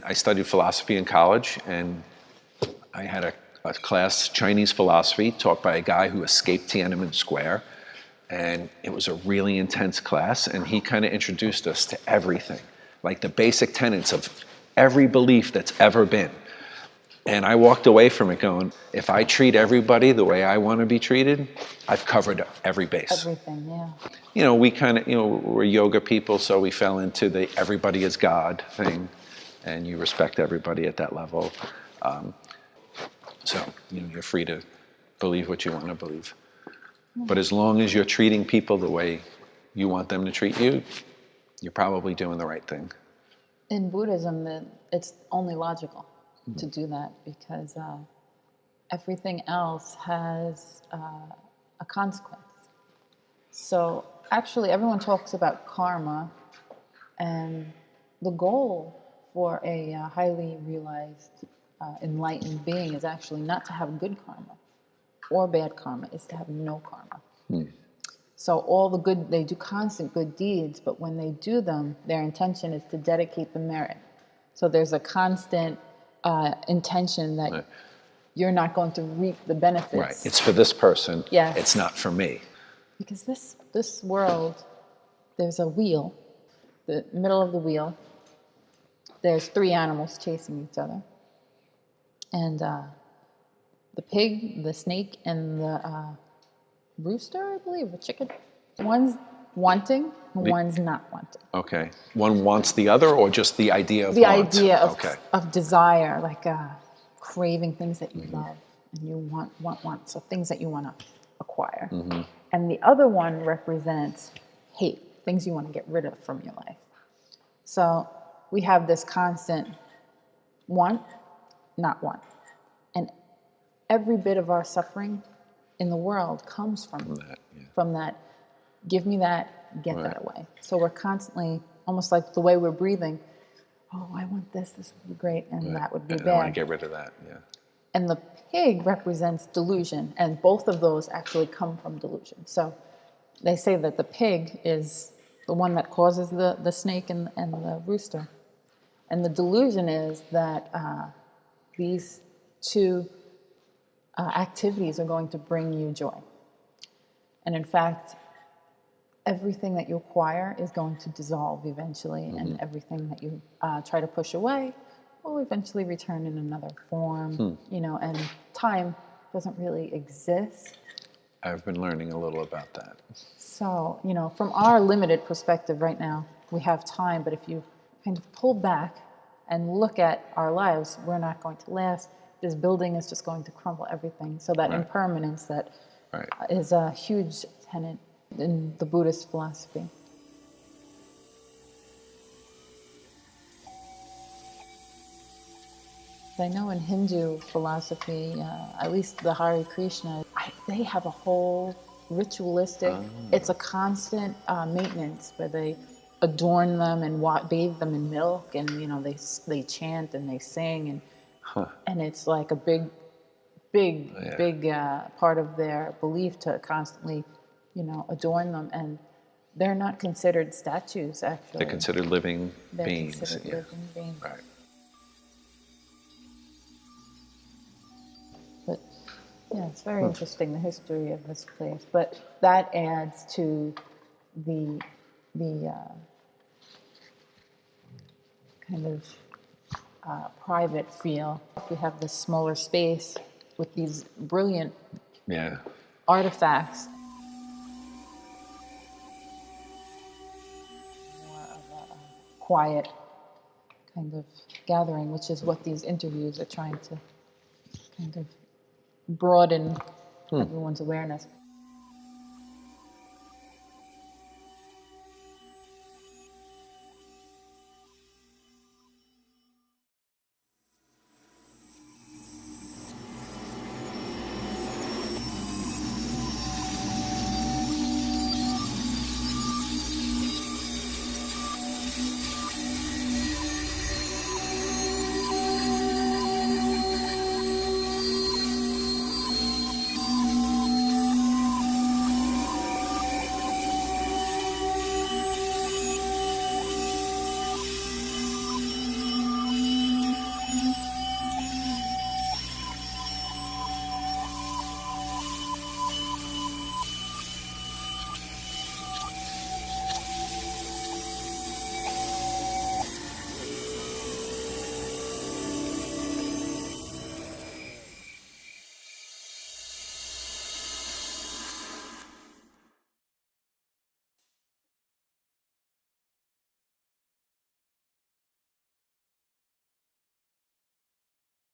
I studied philosophy in college, and I had a class, Chinese philosophy, taught by a guy who escaped Tiananmen Square. And it was a really intense class, and he kind of introduced us to everything, like the basic tenets of every belief that's ever been. And I walked away from it going, if I treat everybody the way I want to be treated, I've covered every base. Everything, yeah. You know, we kind of, we're yoga people, so we fell into the everybody is God thing, and you respect everybody at that level. So, you're free to believe what you want to believe. But as long as you're treating people the way you want them to treat you, you're probably doing the right thing. In Buddhism, it's only logical to do that, because everything else has a consequence. So actually, everyone talks about karma, and the goal for a highly realized, enlightened being is actually not to have good karma or bad karma, is to have no karma. So all the good, they do constant good deeds, but when they do them, their intention is to dedicate the merit. So there's a constant intention that you're not going to reap the benefits. Right, it's for this person, yes. It's not for me. Because this world, there's a wheel, the middle of the wheel, there's 3 animals chasing each other. And the pig, the snake, and the rooster, I believe, the chicken. One's wanting, one's not wanting. Okay. One wants the other, or just the idea of the want? idea of desire, like craving things that you love, and you want. So things that you want to acquire. And the other one represents hate, things you want to get rid of from your life. So we have this constant want, not want. And every bit of our suffering in the world comes from that, give me that, get that away. So we're constantly, almost like the way we're breathing, oh, I want this would be great, and that would be bad. I want to get rid of that, And the pig represents delusion, and both of those actually come from delusion. So they say that the pig is the one that causes the snake and the rooster. And the delusion is that these two activities are going to bring you joy. And in fact, everything that you acquire is going to dissolve eventually, and everything that you try to push away will eventually return in another form, and time doesn't really exist. I've been learning a little about that. So, from our limited perspective right now, we have time, but if you kind of pull back and look at our lives, we're not going to last. This building is just going to crumble everything. So that impermanence that is a huge tenet in the Buddhist philosophy. I know in Hindu philosophy, at least the Hare Krishna, they have a whole ritualistic, it's a constant maintenance where they adorn them and bathe them in milk, and they chant and they sing, and it's like a big part of their belief to constantly adorn them, and they're not considered statues, actually. They're considered living beings. Considered living beings. Right. But yeah, it's very interesting, the history of this place. But that adds to the kind of private feel. We have this smaller space with these brilliant artifacts. More of a quiet kind of gathering, which is what these interviews are trying to kind of broaden everyone's awareness.